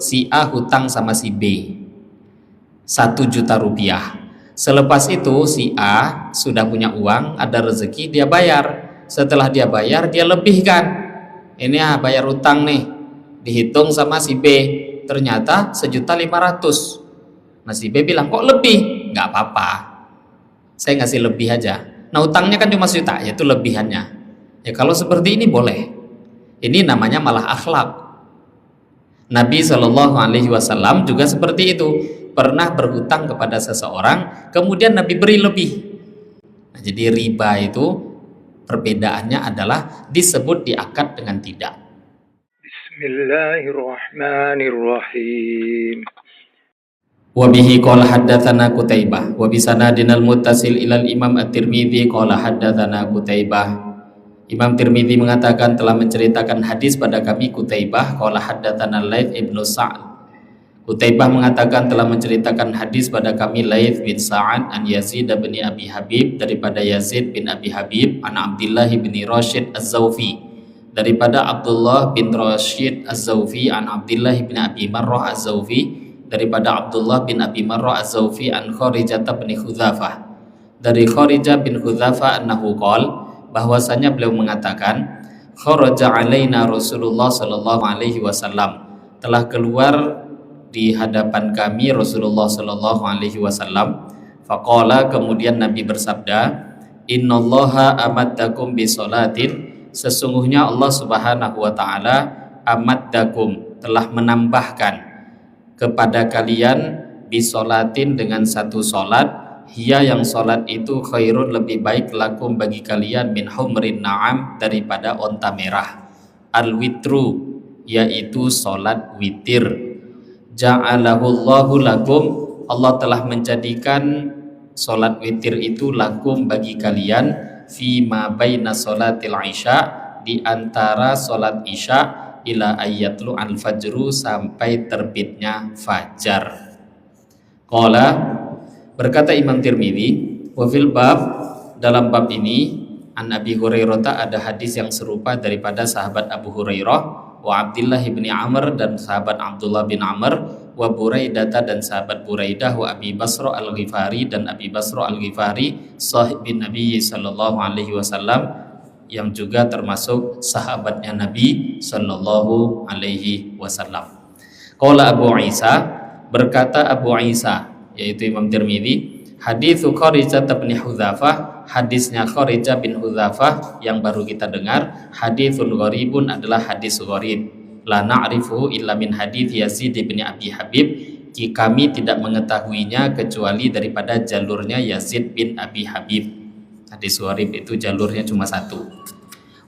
si A hutang sama si B 1 juta rupiah. Selepas itu si A sudah punya uang, ada rezeki, dia bayar. Setelah dia bayar, dia lebihkan. Ini bayar utang nih, dihitung sama si B, ternyata 1.500.000. Nah si B bilang, kok lebih? Nggak apa-apa, saya ngasih lebih aja. Nah utangnya kan cuma 1 juta, yaitu lebihannya. Ya kalau seperti ini boleh. Ini namanya malah akhlak. Nabi Shallallahu Alaihi Wasallam juga seperti itu, pernah berhutang kepada seseorang, kemudian Nabi beri lebih. Nah, jadi riba itu perbedaannya adalah disebut diakad dengan tidak. Bismillahirrahmanirrahim. Wa bihi qala haddatsana Qutaibah wa bi sanadinal muttasil ilal Imam At-Tirmidzi qala haddatsana Qutaibah. Imam Tirmidzi mengatakan telah menceritakan hadis pada kami Qutaibah qala haddatsana Laits ibnu Sa'd. Qutaibah mengatakan telah menceritakan hadis pada kami Laits bin Sa'ad an Yazid bin Abi Habib, daripada Yazid bin Abi Habib, an Abdullah bin Rashid Az-Zawfi, daripada Abdullah bin Rashid Az-Zawfi, an Abdullah bin Abi Marrah Az-Zawfi, daripada Abdullah bin Abi Marrah Az-Zawfi, an Kharijah bin Hudzafah, dari Kharijah bin Hudzafah annahu qala, bahwasanya beliau mengatakan, kharaja alaina Rasulullah sallallahu alaihi wasallam, telah keluar di hadapan kami Rasulullah sallallahu alaihi wasallam. Faqala, kemudian Nabi bersabda, innallaha amaddakum bisolatin, sesungguhnya Allah Subhanahu wa taala amaddakum, telah menambahkan kepada kalian bisolatin, dengan 1 solat, hiya yang solat itu khairun, lebih baik, lakum bagi kalian, min humrin na'am, daripada onta merah. Al witru, yaitu solat witir. Ja'alahullahu lakum, Allah telah menjadikan solat witir itu lakum bagi kalian, fima baina solatil isya, di antara solat isya, ila ayatlu al fajru, sampai terbitnya fajar. Qala, berkata Imam Tirmidzi, wa fil bab, dalam bab ini, an Abi Hurairah, ada hadis yang serupa daripada sahabat Abu Hurairah, wa Abdullah bin Amr, dan sahabat Abdullah bin Amr, wa Buraidah, dan sahabat Buraidah, wa Abi Basra Al-Ghifari, dan Abi Basra Al-Ghifari, sahib bin Nabi sallallahu alaihi wasallam, yang juga termasuk sahabatnya Nabi sallallahu alaihi wasallam. Qala Abu Isa, berkata Abu Isa, yaitu Imam Tirmidzi, haditsu Kharijah bin Hudzafah, hadisnya Kharijah bin Hudzafah yang baru kita dengar, haditsun gharibun, adalah hadis gharib, la na'rifuhu illa min hadits Yazid bin Abi Habib, kami tidak mengetahuinya kecuali daripada jalurnya Yazid bin Abi Habib. Hadis gharib itu jalurnya cuma 1.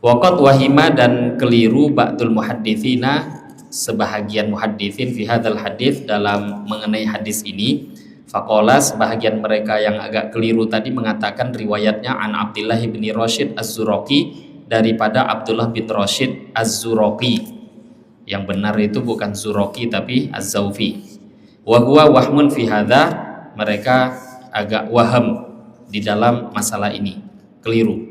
Waqat wahima, dan keliru ba'dul muhadditsina, sebahagian muhadditsin, fi hadzal hadis, dalam mengenai hadis ini. Faqala, sebahagian mereka yang agak keliru tadi mengatakan riwayatnya an Abdullah bin Rashid Az-Zuraqi, daripada Abdullah bin Rashid Az-Zuraqi. Yang benar itu bukan Zuraqi tapi Az-Zawfi. Wa huwa wahmun fi hadza, mereka agak waham di dalam masalah ini, keliru.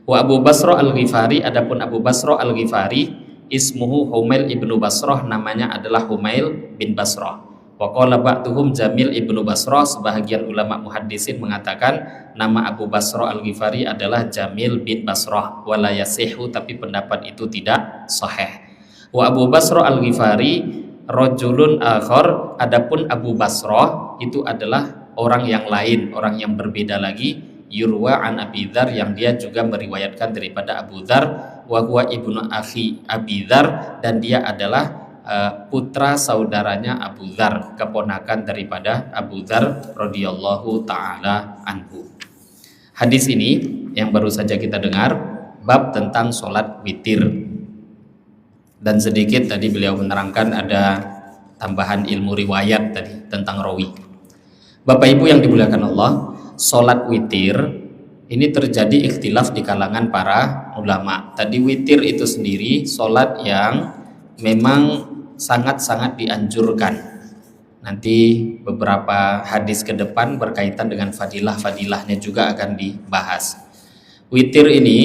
Wa Abu Basra Al-Ghifari, adapun Abu Basra Al-Ghifari, ismuhu Humail ibnu Basrah, namanya adalah Humail bin Basrah. Wa qala ba'duhum Jamil ibnu Basrah, sebahagian ulama muhaddisin mengatakan nama Abu Basra Al-Ghifari adalah Jamil bin Basrah, wala yasihu, tapi pendapat itu tidak sahih. Wa Abu Basra Al-Ghifari rajulun akhar, adapun Abu Basrah itu adalah orang yang lain, orang yang berbeda lagi, yurwa an Abi Dzar, yang dia juga meriwayatkan daripada Abu Dzar, wa huwa ibnu akhi Abi Dzar, dan dia adalah putra saudaranya Abu Dzar, keponakan daripada Abu Dzar radhiyallahu taala anhu. Hadis ini yang baru saja kita dengar, bab tentang sholat witir. Dan sedikit tadi beliau menerangkan ada tambahan ilmu riwayat tadi tentang rawi. Bapak Ibu yang dimuliakan Allah, sholat witir ini terjadi ikhtilaf di kalangan para ulama. Tadi witir itu sendiri sholat yang memang sangat-sangat dianjurkan. Nanti beberapa hadis ke depan berkaitan dengan fadilah-fadilahnya juga akan dibahas. Witir ini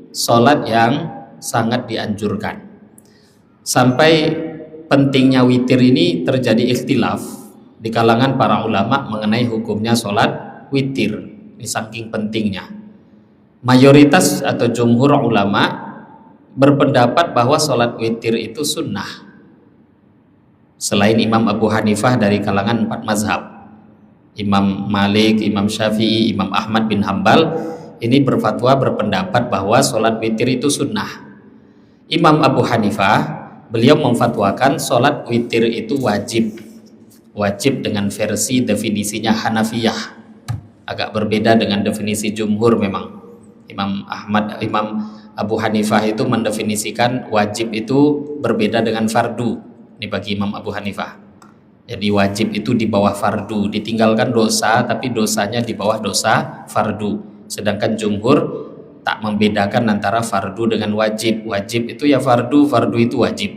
sholat yang sangat dianjurkan. Sampai pentingnya witir ini terjadi ikhtilaf di kalangan para ulama mengenai hukumnya sholat witir. Ini saking pentingnya. Mayoritas atau jumhur ulama berpendapat bahwa sholat witir itu sunnah. Selain Imam Abu Hanifah dari kalangan 4 mazhab, Imam Malik, Imam Syafi'i, Imam Ahmad bin Hambal ini berfatwa berpendapat bahwa sholat witir itu sunnah. Imam Abu Hanifah beliau memfatwakan sholat witir itu wajib. Wajib dengan versi definisinya Hanafiyah, agak berbeda dengan definisi jumhur. Memang Imam Abu Hanifah itu mendefinisikan wajib itu berbeda dengan fardu. Ini bagi Imam Abu Hanifah. Jadi wajib itu di bawah fardu, ditinggalkan dosa tapi dosanya di bawah dosa fardu. Sedangkan jumhur tak membedakan antara fardu dengan wajib. Wajib itu ya fardu, fardu itu wajib.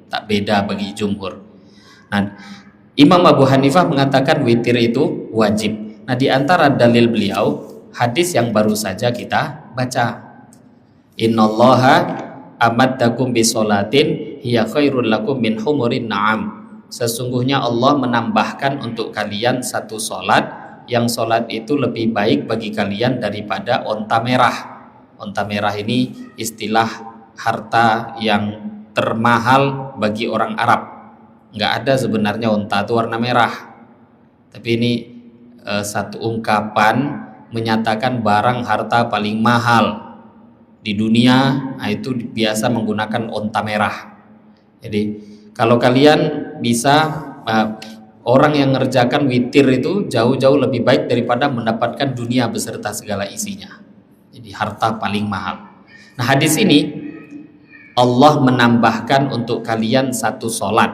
Tak beda bagi jumhur. Nah, Imam Abu Hanifah mengatakan witir itu wajib. Nah, di antara dalil beliau hadis yang baru saja kita baca. Innallaha amaddakum bisolatin hiya khairul lakum min humurin na'am. Sesungguhnya Allah menambahkan untuk kalian satu solat, yang solat itu lebih baik bagi kalian daripada onta merah. Onta merah ini istilah harta yang termahal bagi orang Arab. Nggak ada sebenarnya onta itu warna merah, tapi ini satu ungkapan menyatakan barang harta paling mahal di dunia, nah itu biasa menggunakan onta merah. Jadi kalau kalian bisa, orang yang mengerjakan witir itu jauh-jauh lebih baik daripada mendapatkan dunia beserta segala isinya. Jadi harta paling mahal. Nah, hadis ini Allah menambahkan untuk kalian satu solat.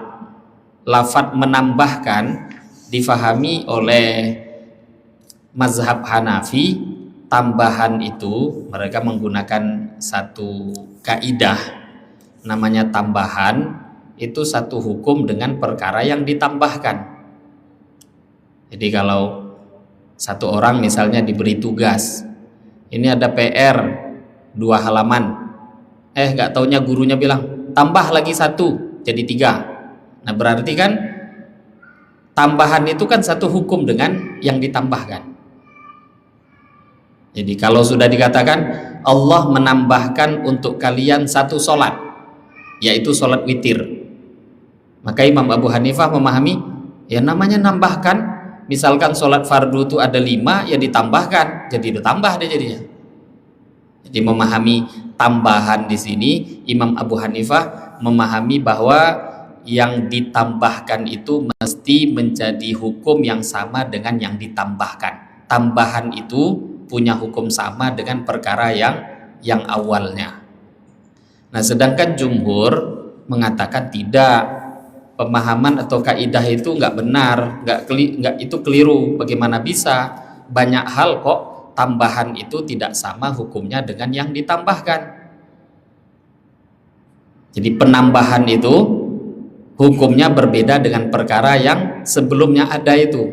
Lafadz menambahkan difahami oleh mazhab Hanafi. Tambahan itu mereka menggunakan satu kaidah, namanya tambahan itu satu hukum dengan perkara yang ditambahkan. Jadi kalau satu orang misalnya diberi tugas, ini ada PR 2 halaman, gak taunya gurunya bilang tambah lagi 1 jadi 3. Nah, berarti kan tambahan itu kan satu hukum dengan yang ditambahkan. Jadi kalau sudah dikatakan Allah menambahkan untuk kalian satu solat, yaitu solat witir, maka Imam Abu Hanifah memahami ya namanya nambahkan. Misalkan solat fardu itu ada 5, ya ditambahkan, jadi ditambah deh jadinya. Jadi memahami tambahan di sini, Imam Abu Hanifah memahami bahwa yang ditambahkan itu mesti menjadi hukum yang sama dengan yang ditambahkan. Tambahan itu punya hukum sama dengan perkara yang awalnya. Nah, sedangkan jumhur mengatakan tidak, pemahaman atau kaidah itu nggak benar, nggak itu keliru. Bagaimana bisa? Banyak hal kok tambahan itu tidak sama hukumnya dengan yang ditambahkan. Jadi penambahan itu hukumnya berbeda dengan perkara yang sebelumnya ada itu.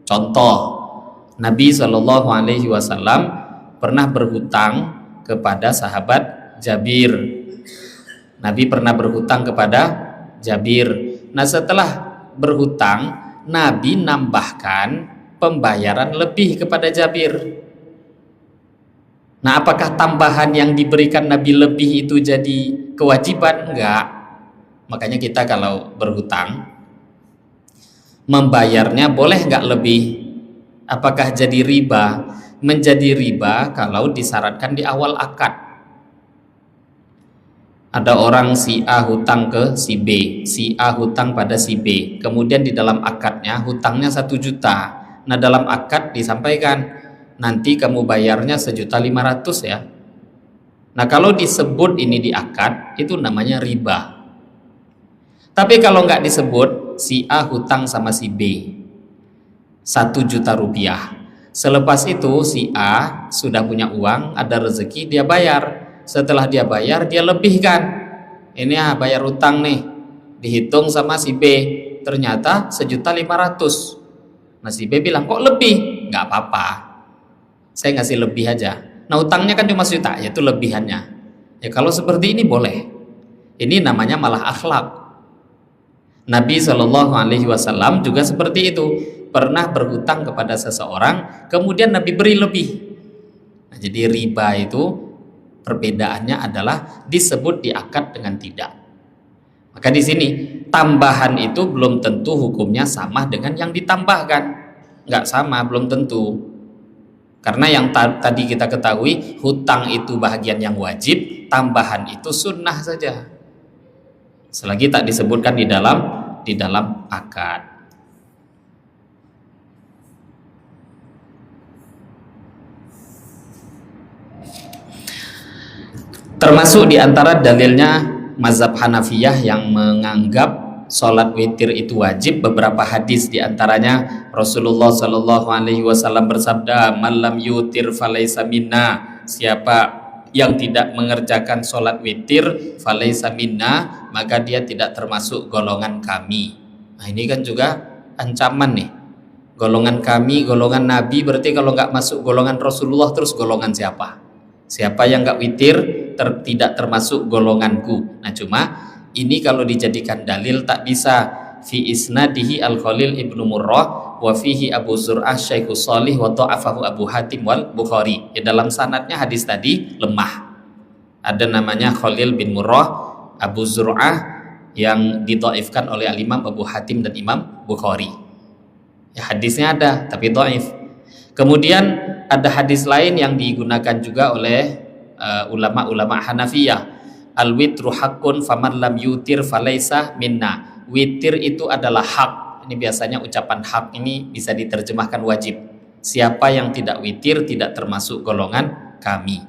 Contoh, Nabi SAW pernah berhutang kepada sahabat Jabir. Nabi pernah berhutang kepada Jabir. Nah, setelah berhutang, Nabi nambahkan pembayaran lebih kepada Jabir. Nah, apakah tambahan yang diberikan Nabi lebih itu jadi kewajiban? Enggak. Makanya kita kalau berhutang, membayarnya boleh enggak lebih? Apakah jadi riba? Menjadi riba kalau disyaratkan di awal akad. Ada orang si A hutang ke si B, si A hutang pada si B, kemudian di dalam akadnya hutangnya 1 juta. Nah, dalam akad disampaikan nanti kamu bayarnya 1.500.000 ya. Nah, kalau disebut ini di akad itu namanya riba. Tapi kalau nggak disebut, si A hutang sama si B 1 juta rupiah. Selepas itu si A sudah punya uang, ada rezeki, dia bayar. Setelah dia bayar, dia lebihkan. Ini bayar utang nih, dihitung sama si B, ternyata 1.500.000. Nah, si B bilang kok lebih? Nggak apa-apa, saya ngasih lebih aja. Nah, utangnya kan cuma 1 juta, yaitu lebihannya. Ya kalau seperti ini boleh. Ini namanya malah akhlak. Nabi Shallallahu Alaihi Wasallam juga seperti itu, pernah berhutang kepada seseorang, kemudian Nabi beri lebih. Nah, jadi riba itu perbedaannya adalah disebut diakad dengan tidak. Maka di sini tambahan itu belum tentu hukumnya sama dengan yang ditambahkan, nggak sama, belum tentu. Karena yang tadi kita ketahui hutang itu bahagian yang wajib, tambahan itu sunnah saja. Selagi tak disebutkan di dalam akad. Termasuk di antara dalilnya mazhab Hanafiyah yang menganggap sholat witir itu wajib, beberapa hadis, di antaranya Rasulullah Shallallahu Alaihi Wasallam bersabda, "Malam yutir falaisa minna." Siapa yang tidak mengerjakan sholat witir falaisa minna, maka dia tidak termasuk golongan kami. Nah, ini kan juga ancaman nih. Golongan kami, golongan Nabi, berarti kalau nggak masuk golongan Rasulullah, terus golongan siapa? Siapa yang nggak witir tidak termasuk golonganku. Nah, cuma ini kalau dijadikan dalil tak bisa. Fi isnadihi al-Khalil ibnu Murrah wa fihi Abu Zur'ah Syaikhus Shalih wa ta'afahu Abu Hatim wal Bukhari. Ya, dalam sanadnya hadis tadi lemah. Ada namanya Khalil bin Murrah, Abu Zur'ah, yang didhaifkan oleh Al-Imam Abu Hatim dan Imam Bukhari. Ya, hadisnya ada tapi dhaif. Kemudian ada hadis lain yang digunakan juga oleh ulama-ulama Hanafiyah. Al-witru haqqun faman lam yutir falaisa minna. Witir itu adalah hak. Ini biasanya ucapan hak ini bisa diterjemahkan wajib. Siapa yang tidak witir tidak termasuk golongan kami.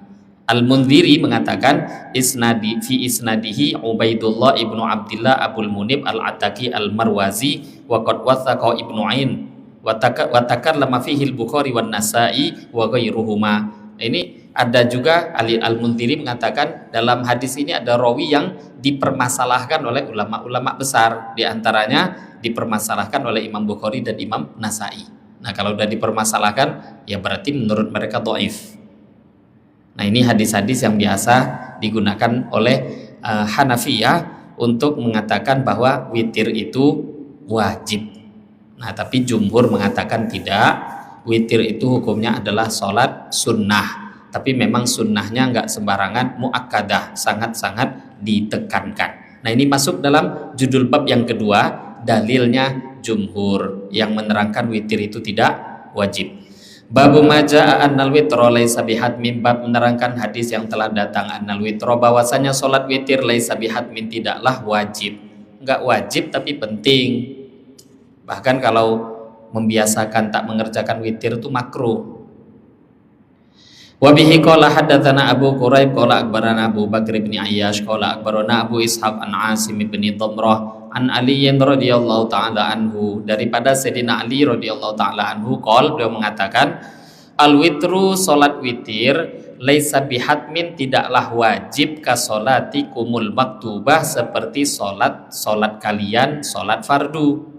Al-Mundhiri mengatakan fi isnadihi Ubaidullah ibnu Abdillah Abul Munib al-Ataki al-Marwazi wa qad wathaqa Ibnu Ain wa takallama fihi al-Bukhari wan Nasa'i wa ghairuhuma. Ini ada juga Al-Mundhiri mengatakan dalam hadis ini ada rawi yang dipermasalahkan oleh ulama-ulama besar, di antaranya dipermasalahkan oleh Imam Bukhari dan Imam Nasa'i. Nah, kalau sudah dipermasalahkan ya berarti menurut mereka dhaif. Nah, ini hadis-hadis yang biasa digunakan oleh Hanafiyah untuk mengatakan bahwa witir itu wajib. Nah, tapi jumhur mengatakan tidak. Witir itu hukumnya adalah sholat sunnah. Tapi memang sunnahnya nggak sembarangan, muakkadah, sangat-sangat ditekankan. Nah, ini masuk dalam judul bab yang kedua, dalilnya jumhur yang menerangkan witir itu tidak wajib. Babu maja'a annal witra laisa bihatmin, bab menerangkan hadis yang telah datang annal witra bahwasanya sholat witir laisa bihatmin, tidaklah wajib. Enggak wajib tapi penting. Bahkan kalau membiasakan tak mengerjakan witir itu makruh. Wa bihi qala haddatsana Abu Quraib qala akbarana Abu Bakr bin Ayyash qala akbarana Abu Ishaq an Asim bin Dhamrah an Ali radhiyallahu taala anhu, daripada Sayyidina Ali radhiyallahu taala anhu beliau mengatakan al witru, salat witir, laisa bihatmin, tidaklah wajib ka salatikumul maktubah, seperti salat kalian salat fardu.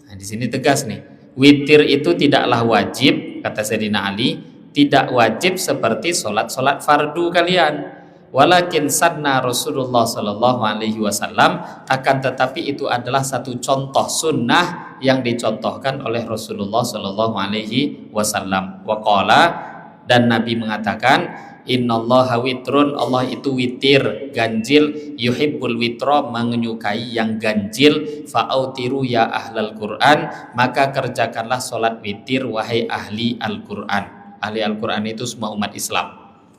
Nah, di sini tegas nih, witir itu tidaklah wajib, kata Sayyidina Ali, tidak wajib seperti sholat fardu kalian. Walakin sanna Rasulullah Sallallahu Alaihi Wasallam, akan tetapi itu adalah satu contoh sunnah yang dicontohkan oleh Rasulullah Sallallahu Alaihi Wasallam. Waqala, dan Nabi mengatakan, Innallaha witrun, Allah itu witir, ganjil, yuhibbul witra, menyukai yang ganjil, fa'autiru ya ahlal Quran, maka kerjakanlah sholat witir wahai ahli Al-Quran. Ahli Al-Quran itu semua umat Islam.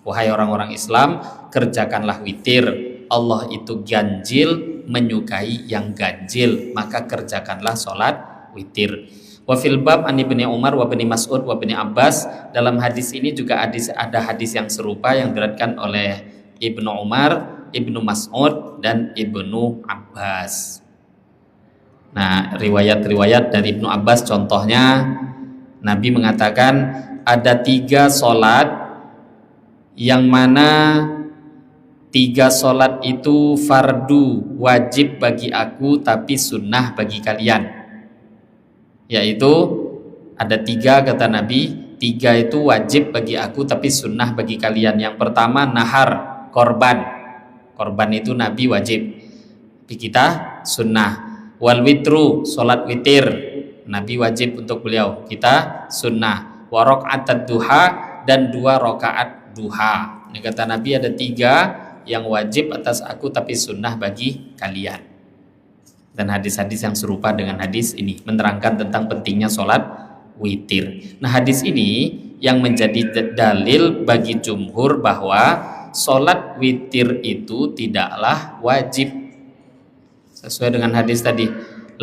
Wahai orang-orang Islam, kerjakanlah witir. Allah itu ganjil, menyukai yang ganjil, maka kerjakanlah sholat witir. Wa fil bab an Ibnu Umar wa Ibnu Mas'ud wa Ibnu Abbas, dalam hadis ini juga ada hadis yang serupa yang diriwayatkan oleh Ibnu Umar, Ibnu Mas'ud dan Ibnu Abbas. Nah, riwayat-riwayat dari Ibnu Abbas contohnya, Nabi mengatakan ada 3 sholat yang mana 3 sholat itu fardu, wajib bagi aku tapi sunnah bagi kalian. Yaitu ada 3 kata Nabi, 3 itu wajib bagi aku tapi sunnah bagi kalian. Yang pertama nahar, korban. Korban itu Nabi wajib, tapi kita sunnah. Wal witru, solat witir, Nabi wajib untuk beliau, kita sunnah. Wa raq'atad duha, dan 2 rakaat duha. Ini kata Nabi ada 3 yang wajib atas aku tapi sunnah bagi kalian. Dan hadis-hadis yang serupa dengan hadis ini menerangkan tentang pentingnya solat witir. Nah, hadis ini yang menjadi dalil bagi jumhur bahwa solat witir itu tidaklah wajib. Sesuai dengan hadis tadi,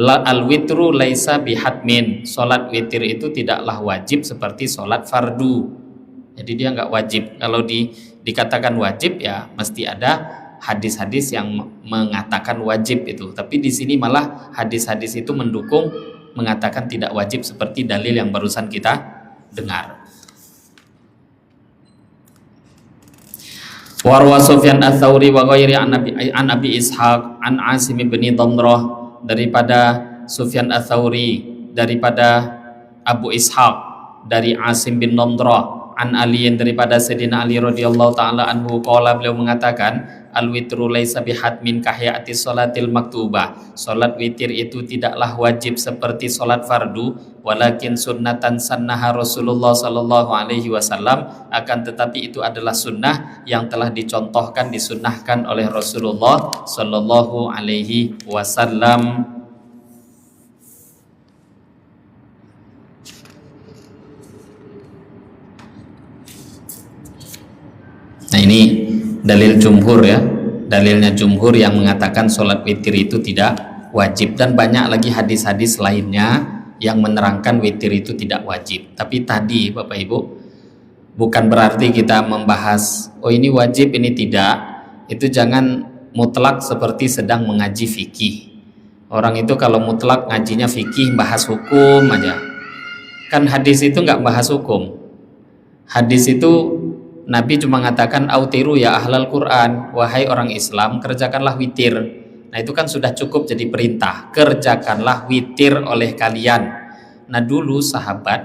al-witru laisa bihatmin, solat witir itu tidaklah wajib seperti solat fardu. Jadi dia nggak wajib. Kalau dikatakan wajib ya mesti ada hadis-hadis yang mengatakan wajib itu. Tapi di sini malah hadis-hadis itu mendukung mengatakan tidak wajib seperti dalil yang barusan kita dengar. Warwa Sufyan ats-Tsauri wa ghairi an Abi Ishaq an Asim bin Damrah, daripada Sufyan ats-Tsauri, daripada Abu Ishaq, dari Asim bin Damrah, an Ali, daripada Sayyidina Ali radhiyallahu taala anhu, qala, beliau mengatakan, al witru laisa bihatmin kahiyati sholatil maktubah, salat witir itu tidaklah wajib seperti salat fardu, walakin sunnatan sannaha Rasulullah sallallahu alaihi wasallam, akan tetapi itu adalah sunnah yang telah dicontohkan, disunnahkan oleh Rasulullah sallallahu alaihi wasallam. Nah, ini dalil jumhur ya, dalilnya jumhur yang mengatakan sholat witir itu tidak wajib, dan banyak lagi hadis-hadis lainnya yang menerangkan witir itu tidak wajib. Tapi tadi Bapak Ibu, bukan berarti kita membahas oh ini wajib ini tidak, itu jangan mutlak seperti sedang mengaji fikih. Orang itu kalau mutlak ngajinya fikih, bahas hukum aja, kan hadis itu nggak bahas hukum. Hadis itu Nabi cuma mengatakan autiru ya ahlal Quran, wahai orang Islam kerjakanlah witir. Nah itu kan sudah cukup jadi perintah, kerjakanlah witir oleh kalian. Nah dulu sahabat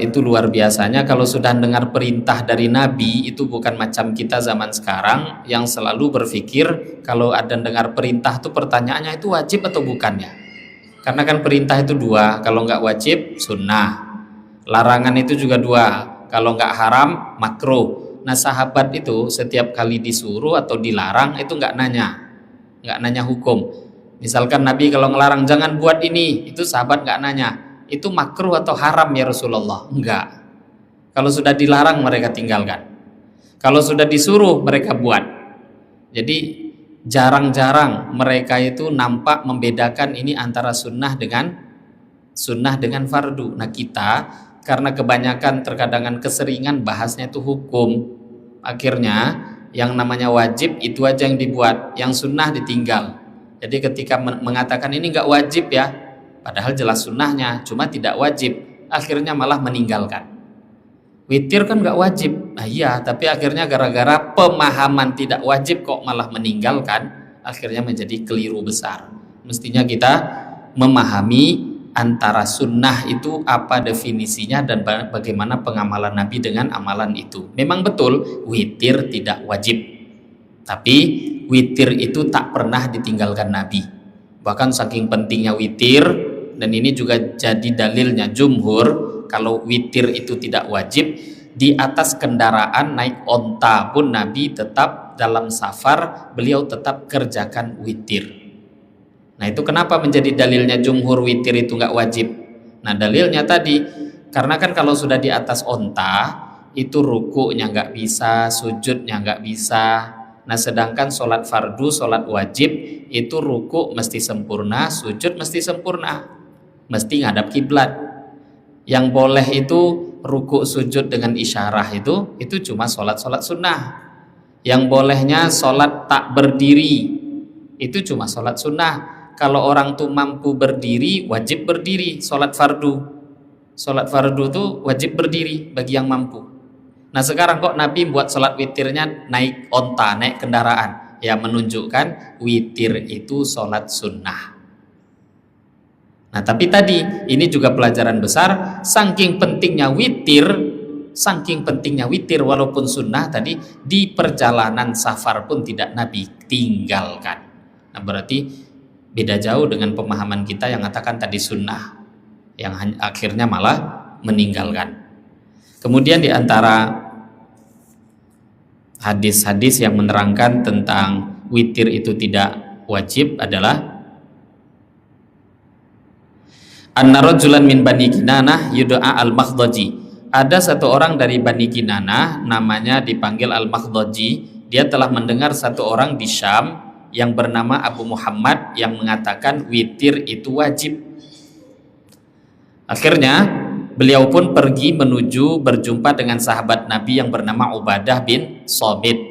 itu luar biasanya, kalau sudah dengar perintah dari Nabi itu bukan macam kita zaman sekarang yang selalu berpikir kalau ada dengar perintah tuh pertanyaannya itu wajib atau bukannya. Karena kan perintah itu 2, kalau nggak wajib sunnah, larangan itu juga 2, kalau nggak haram makruh. Nah sahabat itu setiap kali disuruh atau dilarang itu nggak nanya hukum. Misalkan Nabi kalau ngelarang jangan buat ini, itu sahabat nggak nanya itu makruh atau haram ya Rasulullah, enggak. Kalau sudah dilarang mereka tinggalkan, kalau sudah disuruh mereka buat. Jadi jarang-jarang mereka itu nampak membedakan ini antara sunnah dengan fardu. Nah kita karena kebanyakan terkadangan keseringan bahasnya itu hukum, akhirnya yang namanya wajib itu aja yang dibuat, yang sunnah ditinggal. Jadi ketika mengatakan ini nggak wajib ya, padahal jelas sunnahnya, cuma tidak wajib, akhirnya malah meninggalkan. Witir kan nggak wajib, nah iya, tapi akhirnya gara-gara pemahaman tidak wajib kok malah meninggalkan, akhirnya menjadi keliru besar. Mestinya kita memahami antara sunnah itu apa definisinya dan bagaimana pengamalan Nabi dengan amalan itu. Memang betul witir tidak wajib, tapi witir itu tak pernah ditinggalkan Nabi. Bahkan saking pentingnya witir, dan ini juga jadi dalilnya jumhur, kalau witir itu tidak wajib, di atas kendaraan naik onta pun Nabi tetap dalam safar beliau tetap kerjakan witir. Nah itu kenapa menjadi dalilnya jumhur witir itu nggak wajib? Nah dalilnya tadi, karena kan kalau sudah di atas onta itu rukuknya nggak bisa, sujudnya nggak bisa. Nah sedangkan sholat fardu, sholat wajib itu rukuk mesti sempurna, sujud mesti sempurna, mesti ngadap kiblat. Yang boleh itu rukuk sujud dengan isyarah itu cuma sholat sunnah. Yang bolehnya sholat tak berdiri itu cuma sholat sunnah. Kalau orang tuh mampu berdiri, wajib berdiri. Sholat fardu tuh wajib berdiri bagi yang mampu. Nah sekarang kok Nabi buat sholat witirnya naik onta, naik kendaraan, ya menunjukkan witir itu sholat sunnah. Nah tapi tadi ini juga pelajaran besar, saking pentingnya witir walaupun sunnah tadi, di perjalanan safar pun tidak Nabi tinggalkan. Nah berarti Beda jauh dengan pemahaman kita yang mengatakan tadi sunnah, yang akhirnya malah meninggalkan. Kemudian di antara hadis-hadis yang menerangkan tentang witir itu tidak wajib adalah anna rajulan min Bani Kinanah yud'a al-Makhdaji. Ada satu orang dari Bani Kinanah namanya dipanggil al-Makhdaji. Dia telah mendengar satu orang di Syam yang bernama Abu Muhammad yang mengatakan witir itu wajib. Akhirnya beliau pun pergi menuju berjumpa dengan sahabat Nabi yang bernama Ubadah bin Somit.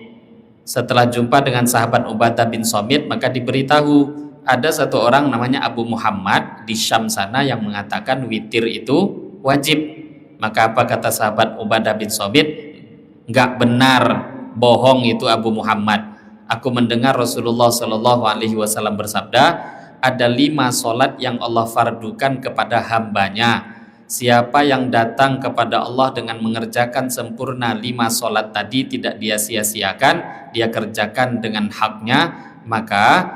Setelah jumpa dengan sahabat Ubadah bin Somit, maka diberitahu ada satu orang namanya Abu Muhammad di Syam sana yang mengatakan witir itu wajib. Maka apa kata sahabat Ubadah bin Somit? Enggak benar, bohong itu Abu Muhammad. Aku mendengar Rasulullah Shallallahu Alaihi Wasallam bersabda, ada 5 solat yang Allah fardukan kepada hambanya. Siapa yang datang kepada Allah dengan mengerjakan sempurna 5 solat tadi, tidak dia sia-siakan, dia kerjakan dengan haknya, maka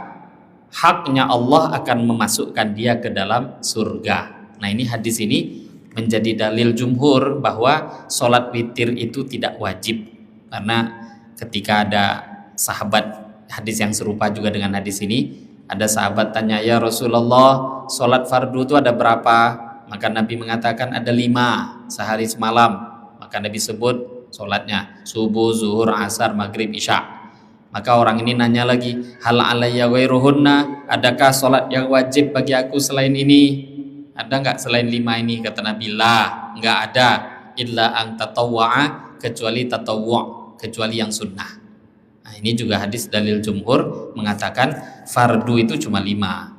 haknya Allah akan memasukkan dia ke dalam surga. Nah, ini hadis ini menjadi dalil jumhur bahwa solat witir itu tidak wajib. Karena ketika ada sahabat, hadis yang serupa juga dengan hadis ini, ada sahabat tanya, ya Rasulullah, solat fardu itu ada berapa? Maka Nabi mengatakan ada 5 sehari semalam. Maka Nabi sebut solatnya subuh, zuhur, asar, maghrib, isya. Maka orang ini nanya lagi, hal alayya ghairuhunna, adakah solat yang wajib bagi aku selain ini? Ada nggak selain 5 ini? Kata Nabi, lah, nggak ada. Illa ang tatawwa'a, kecuali tatawwa', kecuali yang sunnah. Nah, ini juga hadis dalil jumhur mengatakan fardu itu cuma 5.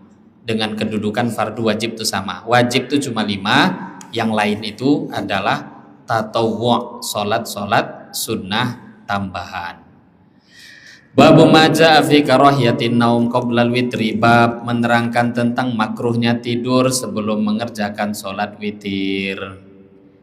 Dengan kedudukan fardu wajib itu sama. Wajib itu cuma 5, yang lain itu adalah tatawwu', solat-solat sunnah tambahan. Babu maja fi karahiyatin naum qoblal witri, bab menerangkan tentang makruhnya tidur sebelum mengerjakan solat witir.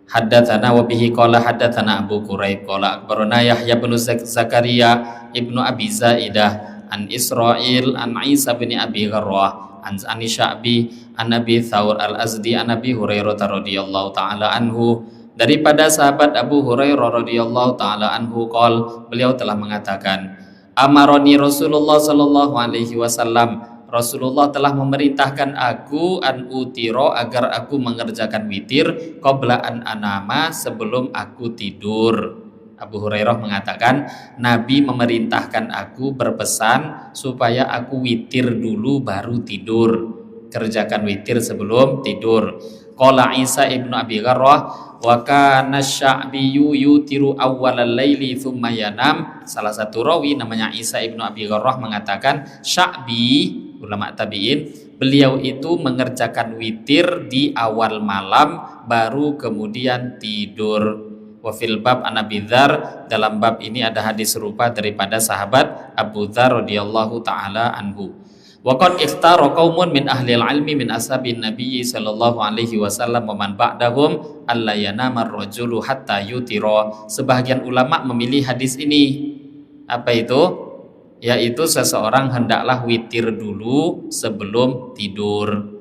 Haddatsana wa bihi qala haddatsana Abu Quraib qala akhbarana Yahya bin Zakaria ibnu Abi Zaidah an Israil an Isa bin Abi Gharrah an Sya'bi an Abi Thawr al-Azdi an Abi Hurairah radhiyallahu taala anhu, daripada sahabat Abu Hurairah radhiyallahu taala anhu qol, beliau telah mengatakan, amaroni Rasulullah sallallahu alaihi wasallam, Rasulullah telah memerintahkan aku an utiro, agar aku mengerjakan witir qabla an anama, sebelum aku tidur. Abu Hurairah mengatakan Nabi memerintahkan aku, berpesan supaya aku witir dulu baru tidur, kerjakan witir sebelum tidur. Qala Isa ibnu Abi Gharrah wa kana Sya'biyu yutiru awwalal laili thumma yanam. Salah satu rawi namanya Isa ibnu Abi Gharrah mengatakan Sya'bi, ulama tabi'in, beliau itu mengerjakan witir di awal malam baru kemudian tidur. Wa fil bab an Abi Dzar, dalam bab ini ada hadis serupa daripada sahabat Abu Dzar radhiyallahu taala anhu. Wa qad ikhtara qaumun min ahli ilmi min ashabin nabiy sallallahu alaihi wasallam wa man ba'dahum alla yanama ar-rajulu hatta yutira. Sebagian ulama memilih hadis ini. Apa itu? Yaitu seseorang hendaklah witir dulu sebelum tidur.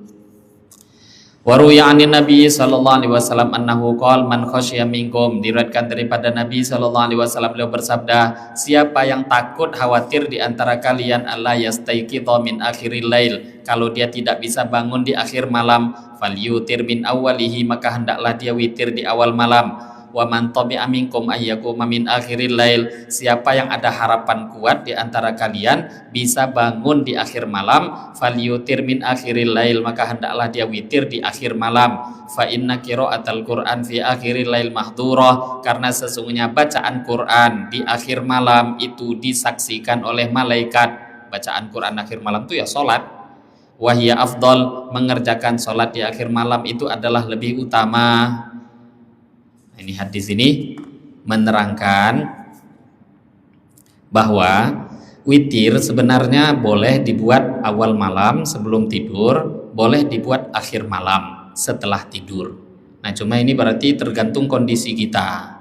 Wa ruya 'anin Nabi sallallahu alaihi wasallam annahu qala man khasyiya minkum, diriwayatkan daripada Nabi sallallahu alaihi wasallam, beliau bersabda, siapa yang takut khawatir di antara kalian Allah yastaiqidha min akhiril lail, kalau dia tidak bisa bangun di akhir malam, falyutir min awwalihi, maka hendaklah dia witir di awal malam. Wa man tabi'a minkum ayyakuma min akhiril lail, siapa yang ada harapan kuat di antara kalian bisa bangun di akhir malam, falyutir min akhiril lail, maka hendaklah dia witir di akhir malam. Fa inna qira'atal Qur'an fi akhiril lail mahdhurah, karena sesungguhnya bacaan Quran di akhir malam itu disaksikan oleh malaikat. Bacaan Quran akhir malam itu ya salat. Wahya afdal, mengerjakan salat di akhir malam itu adalah lebih utama. Ini hadis ini menerangkan bahwa witir sebenarnya boleh dibuat awal malam sebelum tidur, boleh dibuat akhir malam setelah tidur. Nah, cuma ini berarti tergantung kondisi kita.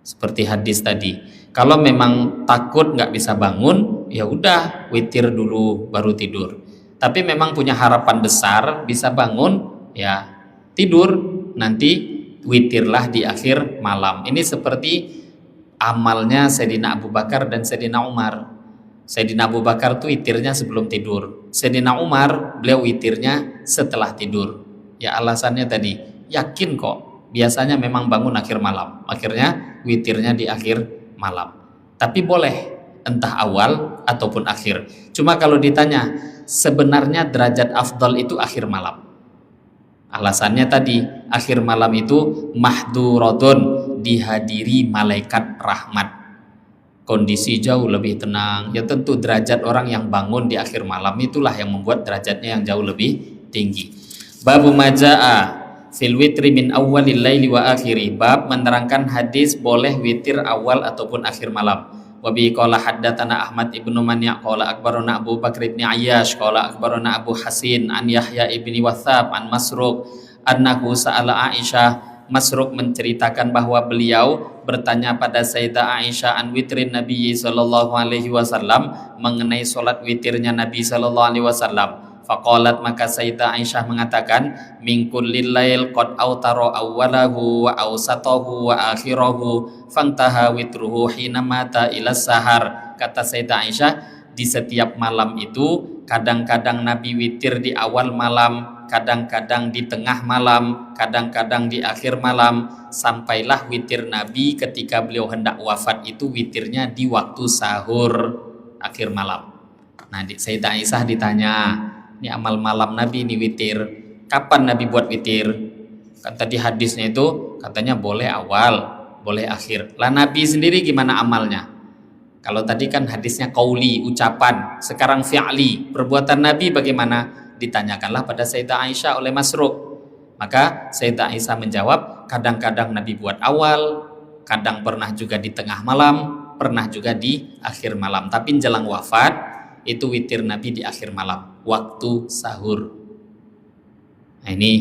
Seperti hadis tadi, kalau memang takut nggak bisa bangun, ya udah witir dulu baru tidur. tapi memang punya harapan besar bisa bangun, ya tidur, nanti witirlah di akhir malam. Ini seperti amalnya Sayyidina Abu Bakar dan Sayyidina Umar. Sayyidina Abu Bakar tuh witirnya sebelum tidur, Sayyidina Umar beliau witirnya setelah tidur. Ya alasannya tadi, yakin kok, biasanya memang bangun akhir malam, akhirnya witirnya di akhir malam. Tapi boleh entah awal ataupun akhir. Cuma kalau ditanya sebenarnya derajat afdal itu akhir malam, alasannya tadi akhir malam itu mahdurodun, dihadiri malaikat rahmat, kondisi jauh lebih tenang. Ya tentu derajat orang yang bangun di akhir malam itulah yang membuat derajatnya yang jauh lebih tinggi. Babu majaa fil witri min awwalil laili wa akhiri, bab menerangkan hadis boleh witir awal ataupun akhir malam. Wa bi qala haddatsana Ahmad ibnu Mani' qala akbarana Abu Bakr ibn Ayyash qala akbarana Abu Hasin an Yahya ibni Wathab an Masruq annahu sa'ala Aisyah. Masruq menceritakan bahwa beliau bertanya pada Sayyidah Aisyah an witrin Nabi sallallahu alaihi wasallam, mengenai solat witirnya Nabi sallallahu alaihi wasallam. Faqalat, maka Sayyidah Aisyah mengatakan, min kullil lail qad autara awwalahu wa awsatahu wa akhirahu fantaha witruhu hina mata ila sahar. Kata Sayyidah Aisyah, di setiap malam itu kadang-kadang Nabi witir di awal malam, kadang-kadang di tengah malam, kadang-kadang di akhir malam, sampailah witir Nabi ketika beliau hendak wafat itu witirnya di waktu sahur akhir malam. Nah, Sayyidah Aisyah ditanya, ini amal malam Nabi ini witir, kapan Nabi buat witir? Kan tadi hadisnya itu katanya boleh awal, boleh akhir. Lah Nabi sendiri gimana amalnya? Kalau tadi kan hadisnya qauli, ucapan, sekarang fi'li, perbuatan Nabi bagaimana? Ditanyakanlah pada Sayyidah Aisyah oleh Masruq. Maka Sayyidah Aisyah menjawab, kadang-kadang Nabi buat awal, kadang pernah juga di tengah malam, pernah juga di akhir malam. Tapi jelang wafat itu witir Nabi di akhir malam, waktu sahur. Nah, ini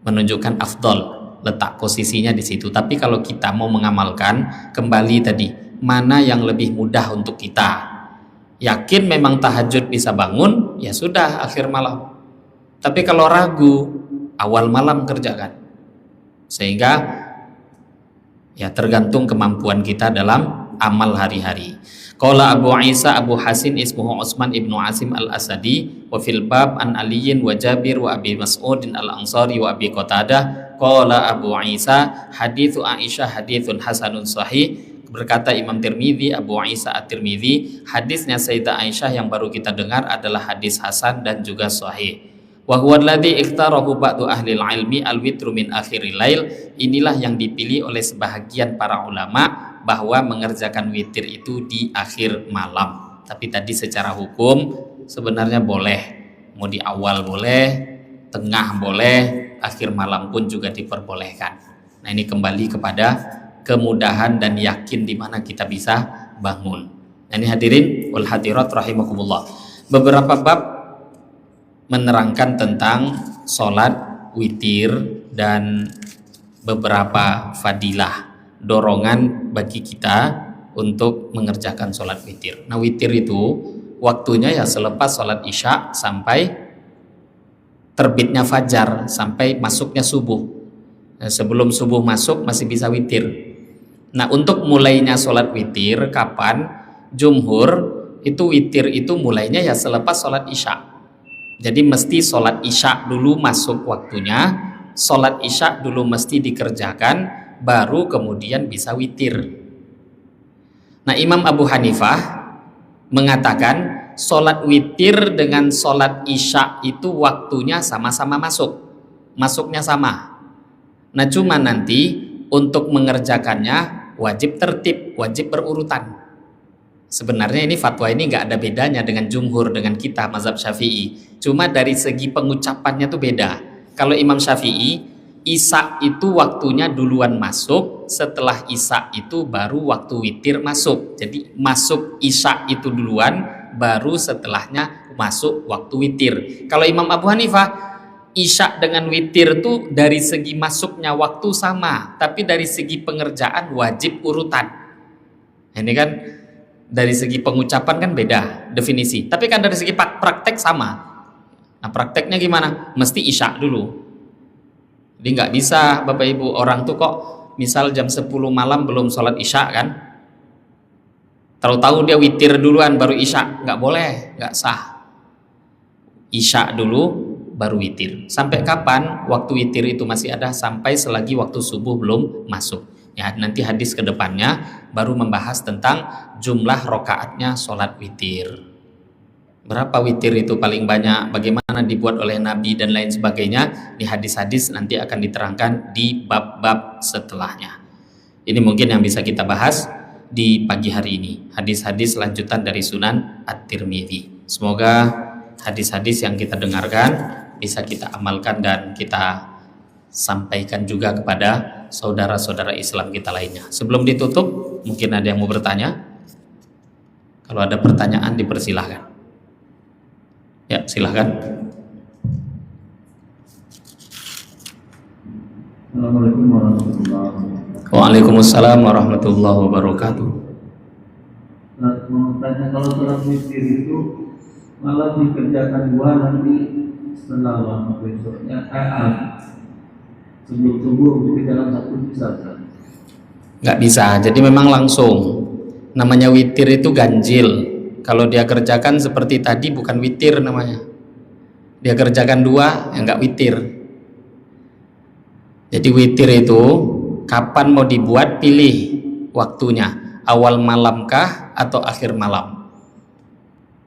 menunjukkan afdol, letak posisinya di situ. Tapi kalau kita mau mengamalkan kembali tadi, mana yang lebih mudah untuk kita? Yakin memang tahajud bisa bangun, ya sudah akhir malam. Tapi kalau ragu, awal malam kerjakan. Sehingga ya tergantung kemampuan kita dalam amal hari-hari. Qala Abu Isa Abu Hasin ismuhu Utsman ibnu Asim al-Asadi wa fil bab an Aliyin wa Jabir wa Abi Mas'udin al-Ansari wa Abi Qatadah. Qala Abu Isa hadithu Aisyah hadithun hasanun sahih. Berkata Imam Tirmidzi, Abu Isa At-Tirmidzi, hadisnya Sayyidah Aisyah yang baru kita dengar adalah hadis hasan dan juga sahih. Wa huwa alladzi ikhtarahu ba'du ahli ilmi al-witru min akhiril lail. Inilah yang dipilih oleh sebahagian para ulama bahwa mengerjakan witir itu di akhir malam. Tapi tadi secara hukum sebenarnya boleh, mau di awal boleh, tengah boleh, akhir malam pun juga diperbolehkan. Nah, ini kembali kepada kemudahan dan yakin di mana kita bisa bangun. Nah, ini hadirin wal hadirat rahimakumullah. Beberapa bab menerangkan tentang sholat witir dan beberapa fadilah, dorongan bagi kita untuk mengerjakan sholat witir. Nah, witir itu waktunya ya selepas sholat isya sampai terbitnya fajar, sampai masuknya subuh. Nah, sebelum subuh masuk masih bisa witir. Nah, untuk mulainya sholat witir kapan? Jumhur itu witir itu mulainya ya selepas sholat isya. Jadi mesti sholat isya dulu masuk waktunya, sholat isya dulu mesti dikerjakan, baru kemudian bisa witir. Nah, Imam Abu Hanifah mengatakan sholat witir dengan sholat isya itu waktunya sama-sama masuk, masuknya sama. Nah, cuma nanti untuk mengerjakannya wajib tertib, wajib berurutan. Sebenarnya ini fatwa ini nggak ada bedanya dengan jumhur, dengan kita mazhab Syafi'i. Cuma dari segi pengucapannya tuh beda. Kalau Imam Syafi'i, isya itu waktunya duluan masuk, setelah isya itu baru waktu witir masuk. Jadi masuk isya itu duluan, baru setelahnya masuk waktu witir. Kalau Imam Abu Hanifah, isya dengan witir tuh dari segi masuknya waktu sama, tapi dari segi pengerjaan wajib urutan. Ini kan dari segi pengucapan kan beda definisi, tapi kan dari segi praktek sama. Nah prakteknya gimana? Mesti isya dulu. Jadi nggak bisa Bapak Ibu, orang tuh kok misal jam 10 malam belum sholat isya kan, tahu-tahu dia witir duluan baru isya, nggak boleh, nggak sah. Isya dulu baru witir. Sampai kapan waktu witir itu masih ada? Sampai selagi waktu subuh belum masuk. Ya, nanti hadis kedepannya baru membahas tentang jumlah rokaatnya sholat witir. Berapa witir itu paling banyak, bagaimana dibuat oleh Nabi dan lain sebagainya, di hadis-hadis nanti akan diterangkan di bab-bab setelahnya. Ini mungkin yang bisa kita bahas di pagi hari ini, hadis-hadis lanjutan dari Sunan At-Tirmidzi. Semoga hadis-hadis yang kita dengarkan bisa kita amalkan dan kita sampaikan juga kepada saudara-saudara Islam kita lainnya. Sebelum ditutup, mungkin ada yang mau bertanya? Kalau ada pertanyaan dipersilahkan. Ya, silahkan. Assalamualaikum warahmatullahi wabarakatuh. Waalaikumsalam warahmatullahi wabarakatuh. Mau tanya, kalau sholat witir itu malah dikerjakan dua nanti setelah besoknya sebelum subuh di dalam satu bisa kan? Nggak bisa, jadi memang langsung. Namanya witir itu ganjil. Kalau dia kerjakan seperti tadi bukan witir namanya. Dia kerjakan dua, ya nggak witir. Jadi witir itu kapan mau dibuat, pilih waktunya. Awal malamkah atau akhir malam.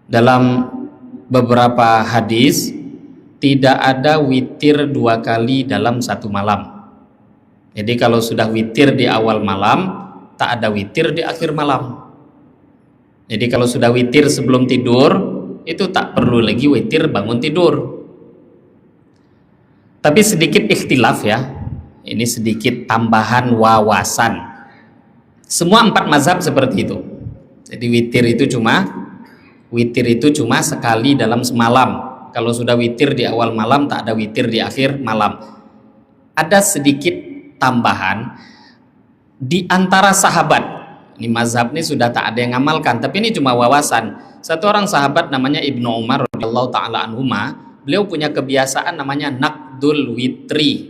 Dalam beberapa hadis tidak ada witir dua kali dalam satu malam. Jadi kalau sudah witir di awal malam, tak ada witir di akhir malam. Jadi kalau sudah witir sebelum tidur, itu tak perlu lagi witir bangun tidur. Tapi sedikit ikhtilaf ya, ini sedikit tambahan wawasan. Semua 4 mazhab seperti itu. Jadi witir itu cuma sekali dalam semalam. Kalau sudah witir di awal malam, tak ada witir di akhir malam. Ada sedikit tambahan di antara sahabat. Ini mazhab ini sudah tak ada yang ngamalkan, tapi ini cuma wawasan. Satu orang sahabat namanya Ibnu Umar radhiyallahu taala anhuma, beliau punya kebiasaan namanya naqdul witri,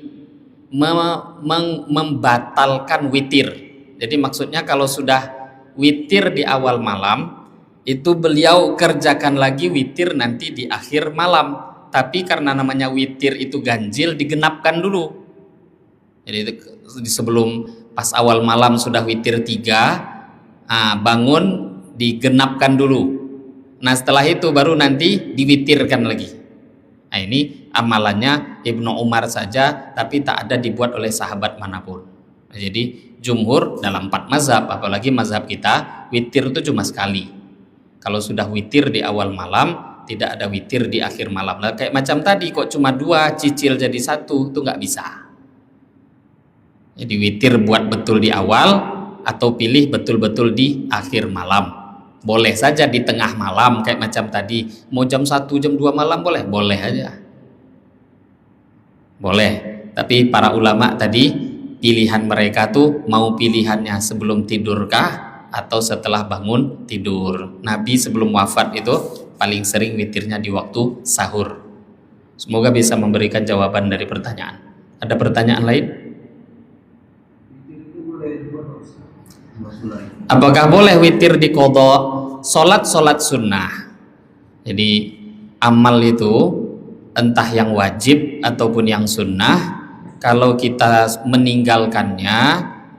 membatalkan witir. Jadi maksudnya kalau sudah witir di awal malam, itu beliau kerjakan lagi witir nanti di akhir malam. Tapi karena namanya witir itu ganjil, digenapkan dulu. Jadi sebelum pas awal malam sudah witir 3, bangun digenapkan dulu. Nah setelah itu baru nanti diwitirkan lagi. Nah ini amalannya Ibnu Umar saja, tapi tak ada dibuat oleh sahabat manapun. Nah, jadi jumhur dalam 4 mazhab, apalagi mazhab kita, witir itu cuma sekali. Kalau sudah witir di awal malam, tidak ada witir di akhir malam. Nah, kayak macam tadi kok cuma 2 cicil jadi 1, itu nggak bisa. Jadi witir buat betul di awal, atau pilih betul-betul di akhir malam. Boleh saja di tengah malam kayak macam tadi, mau jam 1, jam 2 malam boleh? Boleh aja. Boleh. Tapi para ulama tadi pilihan mereka tuh mau pilihannya sebelum tidurkah atau setelah bangun tidur. Nabi sebelum wafat itu paling sering witirnya di waktu sahur. Semoga bisa memberikan jawaban dari pertanyaan. Ada pertanyaan lain? Apakah boleh witir di qadha solat sunnah? Jadi amal itu entah yang wajib ataupun yang sunnah, kalau kita meninggalkannya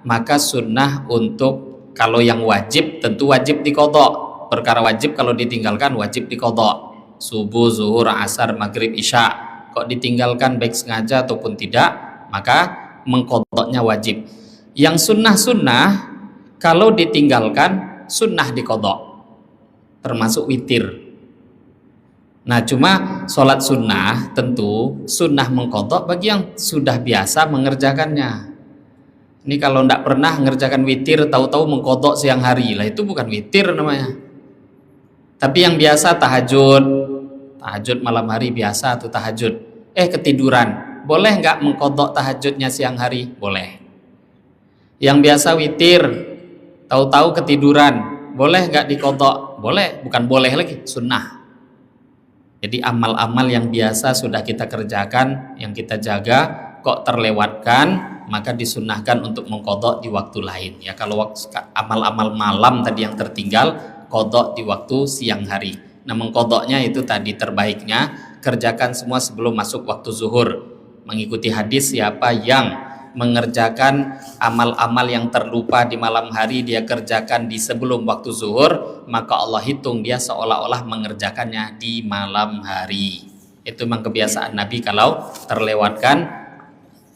maka sunnah untuk, kalau yang wajib tentu wajib di qadha. Perkara wajib kalau ditinggalkan wajib di qadha. Subuh, zuhur, asar, maghrib, isya, kok ditinggalkan baik sengaja ataupun tidak, maka mengqadhanya wajib. Yang sunnah-sunnah kalau ditinggalkan sunnah di qadha, termasuk witir. Nah cuma sholat sunnah tentu sunnah mengqadha bagi yang sudah biasa mengerjakannya. Ini kalau tidak pernah mengerjakan witir, tahu-tahu mengqadha siang hari, lah itu bukan witir namanya. Tapi yang biasa tahajud malam hari biasa tuh tahajud, ketiduran, boleh nggak mengqadha tahajudnya siang hari? Boleh. Yang biasa witir, tahu-tahu ketiduran, boleh nggak diqadha? Boleh, bukan boleh lagi, sunnah. Jadi amal-amal yang biasa sudah kita kerjakan, yang kita jaga, kok terlewatkan, maka disunnahkan untuk mengqadha di waktu lain. Ya, kalau amal-amal malam tadi yang tertinggal, qadha di waktu siang hari. Nah, mengqadhanya itu tadi terbaiknya kerjakan semua sebelum masuk waktu zuhur. Mengikuti hadis, siapa yang mengerjakan amal-amal yang terlupa di malam hari dia kerjakan di sebelum waktu zuhur, maka Allah hitung dia seolah-olah mengerjakannya di malam hari. Itu memang kebiasaan Nabi kalau terlewatkan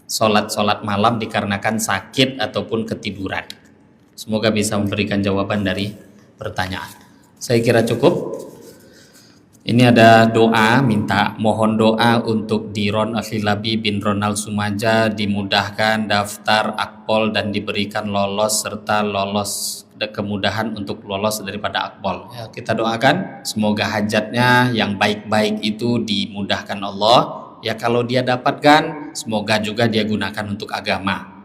sholat malam dikarenakan sakit ataupun ketiduran. Semoga bisa memberikan jawaban dari pertanyaan. Saya kira cukup. Ini ada doa, mohon doa untuk Diron Akhilabi bin Ronald Sumaja dimudahkan daftar Akpol dan diberikan lolos serta kemudahan untuk lolos daripada Akpol. Ya, kita doakan semoga hajatnya yang baik-baik itu dimudahkan Allah. Ya, kalau dia dapatkan semoga juga dia gunakan untuk agama.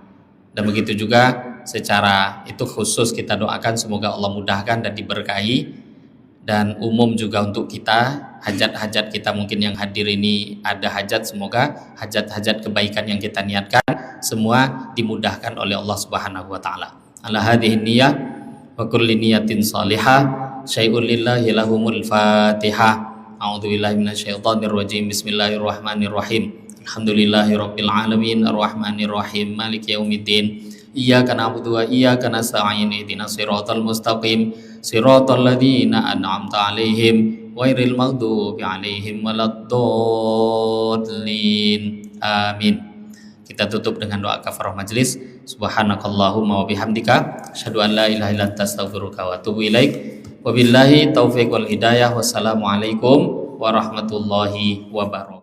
Dan begitu juga secara itu khusus kita doakan semoga Allah mudahkan dan diberkahi. Dan umum juga untuk kita, hajat-hajat kita mungkin yang hadir ini ada hajat, semoga hajat-hajat kebaikan yang kita niatkan semua dimudahkan oleh Allah Subhanahu wa taala. Ala hadhihi niyyah wa kulli niyatin shalihah syai'un lillahi lahumul Fatihah. A'udzubillahi minasyaitonir rajim. Bismillahirrahmanirrahim. Alhamdulillahirabbil alamin arrahmanir rahim maliki yaumiddin. Iyyaka na'budu wa iyyaka nasta'in ihdinas siratal mustaqim siratal ladzina an'amta 'alaihim ghairil maghdubi 'alaihim waladdallin. Amin. Kita tutup dengan doa kafarah majelis. Subhanakallahumma wa bihamdika asyhadu an la ilaha illa anta astaghfiruka wa atubu ilaik. Wabillahi taufiq wal hidayah. Wassalamualaikum warahmatullahi wabarakatuh.